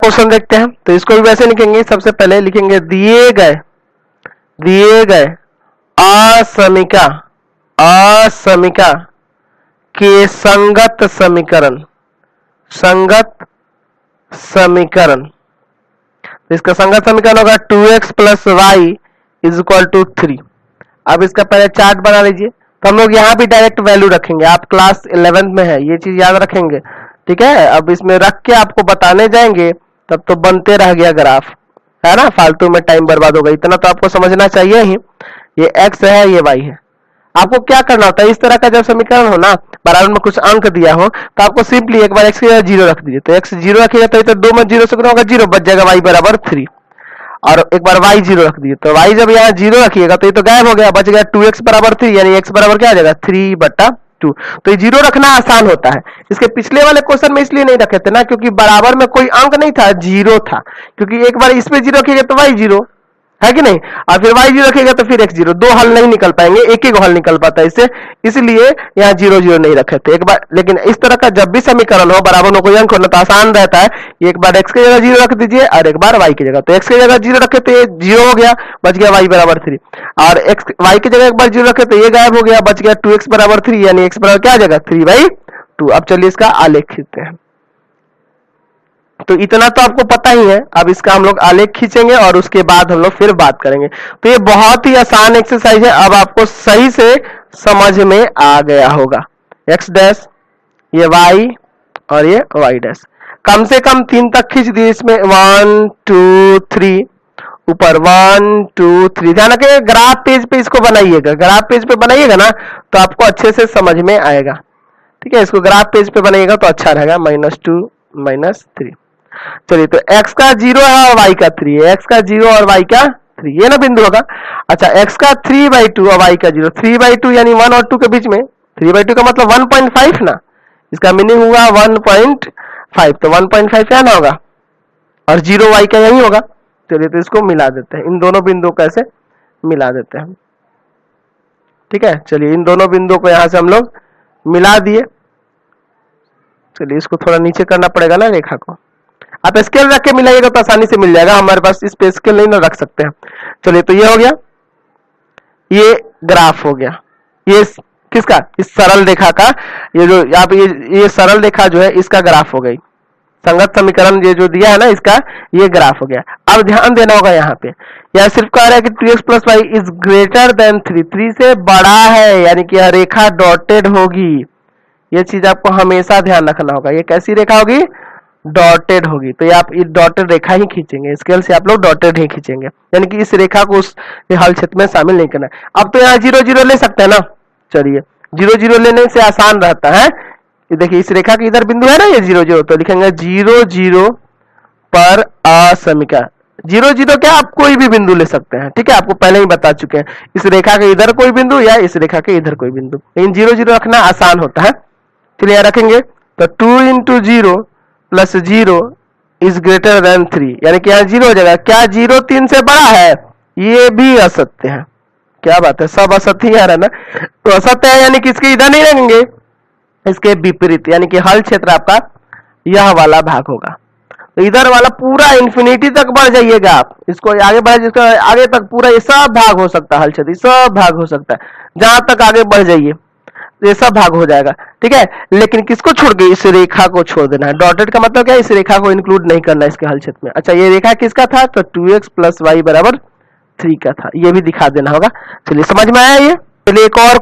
Question देखते हैं। तो इसको भी वैसे लिखेंगे, सबसे पहले लिखेंगे दिए गए असमीका के संगत समीकरण। इसका संगत समीकरण होगा 2x plus y is equal to 3। अब इसका पहले चार्ट बना लीजिए। तो हम लोग यहाँ भी डायरेक्ट वैल्यू रखेंगे, आप क्लास 11th में है, ये चीज याद रखेंगे, ठीक है। अब इसमें रख के आपको बताने जाएंगे तब तो बनते रह गया ग्राफ, है ना, फालतू में टाइम बर्बाद होगा। इतना तो आपको समझना चाहिए ही। ये x है, ये y है। आपको क्या करना होता है, इस तरह का जब समीकरण हो ना, बराबर में कुछ अंक दिया हो, तो आपको सिंपली एक बार x की जगह 0 रख दीजिए। तो x 0 रखिएगा तो इधर 2 में 0 से गुना होगा 0, बच जाएगा y बराबर 3। और एक बार y 0 रख दीजिए, तो y जब यहाँ 0 रखिएगा तो ये तो गायब हो गया, बच गया 2x बराबर 3, यानी x बराबर क्या आ जाएगा 3/2। तो ये 0 रखना आसान होता है। इसके पिछले वाले क्वेश्चन में इसलिए नहीं रखे थे ना, क्योंकि बराबर में कोई अंक नहीं था, 0 था। क्योंकि एक बार इसमें 0 रखिएगा तो y 0 है कि नहीं, और फिर y 0 रखेगा तो फिर x 0, दो हल नहीं निकल पाएंगे, एक ही हल निकल पाता है इससे, इसलिए यहाँ 0 0 नहीं रखे थे एक बार। लेकिन इस तरह का जब भी समीकरण हो, बराबर में कोई अंक होना, तो आसान रहता है, एक बार x की जगह 0 रख दीजिए और एक बार y की जगह। तो x की जगह 0 रखे तो ये 0 हो गया, बच गया y बराबर 3, और y की जगह एक बार 0 रखे तो ये गायब हो गया, बच गया 2x बराबर 3, यानी x बराबर क्या आ जाएगा 3/2। अब चलिए इसका आलेख खींचते हैं। तो इतना तो आपको पता ही है, अब इसका हम लोग आलेख खींचेंगे और उसके बाद हम लोग फिर बात करेंगे। तो ये बहुत ही आसान एक्सरसाइज है, अब आपको सही से समझ में आ गया होगा। x डैश, ये y और ये y डैश, कम से कम 3 तक खींच दिए इसमें, 1 2 3, ऊपर 1 2 3। ध्यान रखिएगा ग्राफ पेज पे इसको बनाइएगा, ग्राफ पेज पे बनाइएगा ना तो आपको अच्छे से समझ में आएगा, ठीक है। इसको ग्राफ पेज पे बनाइएगा तो अच्छा रहेगा, -2 -3। चलिए, तो x का 0 है और y का 3 है, x का 0 और y का 3, ये ना बिंदु होगा। अच्छा, x का 3/2 और y का 0, 3/2 यानी 1 और 2 के बीच में, 3/2 का मतलब 1.5 ना, इसका मीनिंग हुआ 1.5, तो 1.5 क्या ना होगा, और 0 y का यही होगा। चलिए, तो इसको मिला देते हैं, इन दोनों बिंदुओं को ऐसे मिला देते हैं, ठीक है। चलिए, इन दोनों बिंदुओं को यहां से हम लोग मिला दिए। चलिए, इसको थोड़ा नीचे करना पड़ेगा ना रेखा को, आप स्केल रख के मिलाइएगा तो आसानी से मिल जाएगा, हमारे पास इस पे स्केल नहीं ना रख सकते हैं। चलिए, तो ये हो गया, ये ग्राफ हो गया, ये किसका, इस सरल रेखा का, ये जो आप ये सरल रेखा जो है इसका ग्राफ हो गई, संगत समीकरण ये जो दिया है ना इसका, ये ग्राफ हो गया। अब ध्यान देना होगा यहाँ पे, यहाँ सिर्फ कह रहा है कि 2x plus y is greater than 3, 3 से बड़ा है, यानी कि यह रेखा डॉटेड होगी। ये चीज आपको हमेशा ध्यान रखना होगा, ये कैसी रेखा होगी, डॉटेड होगी। तो ये आप ये डॉटेड रेखा ही खींचेंगे, स्केल से आप लोग डॉटेड ही खींचेंगे, यानी कि इस रेखा को उस हल क्षेत्र में शामिल नहीं करना है। अब तो यहाँ 0 0 ले सकते हैं ना, चलिए 0 0 लेने से आसान रहता है। ये देखिए, इस रेखा के इधर बिंदु है ना, ये 0 0, तो लिखेंगे 0 0 पर असमीका। 0 0 क्या, आप कोई भी बिंदु ले सकते हैं, ठीक है, आपको पहले ही बता चुके हैं, इस रेखा के इधर कोई बिंदु या इस रेखा के इधर कोई बिंदु, लेकिन 0 0 रखना आसान होता है। चलिए यहाँ रखेंगे, तो 2 × 0 + 0 इज ग्रेटर देन 3, यानी कि यहाँ 0 हो जाएगा। क्या 0 3 से बड़ा है, ये भी असत्य है। क्या बात है, सब असत्य ही आ रहा है ना, तो असत्य है यानी कि इसके इधर नहीं रहेंगे, इसके विपरीत, यानी कि हल क्षेत्र आपका यह वाला भाग होगा। तो इधर वाला पूरा इंफिनिटी तक बढ़ जाइएगा आप, इसको आगे बढ़, जिसको आगे तक पूरा ये सब भाग हो सकता है, हल क्षेत्र सब भाग हो सकता है, जहां तक आगे बढ़ जाइए ये सब भाग हो जाएगा, ठीक है। लेकिन किसको छोड़ के, इस रेखा को छोड़ देना है। डॉटेड का मतलब क्या है, इस रेखा को इंक्लूड नहीं करना इसके हल क्षेत्र में। अच्छा, ये रेखा किसका था, तो 2x + y = 3 का था, ये भी दिखा देना होगा। चलिए, समझ में आया ये। चलिए, एक और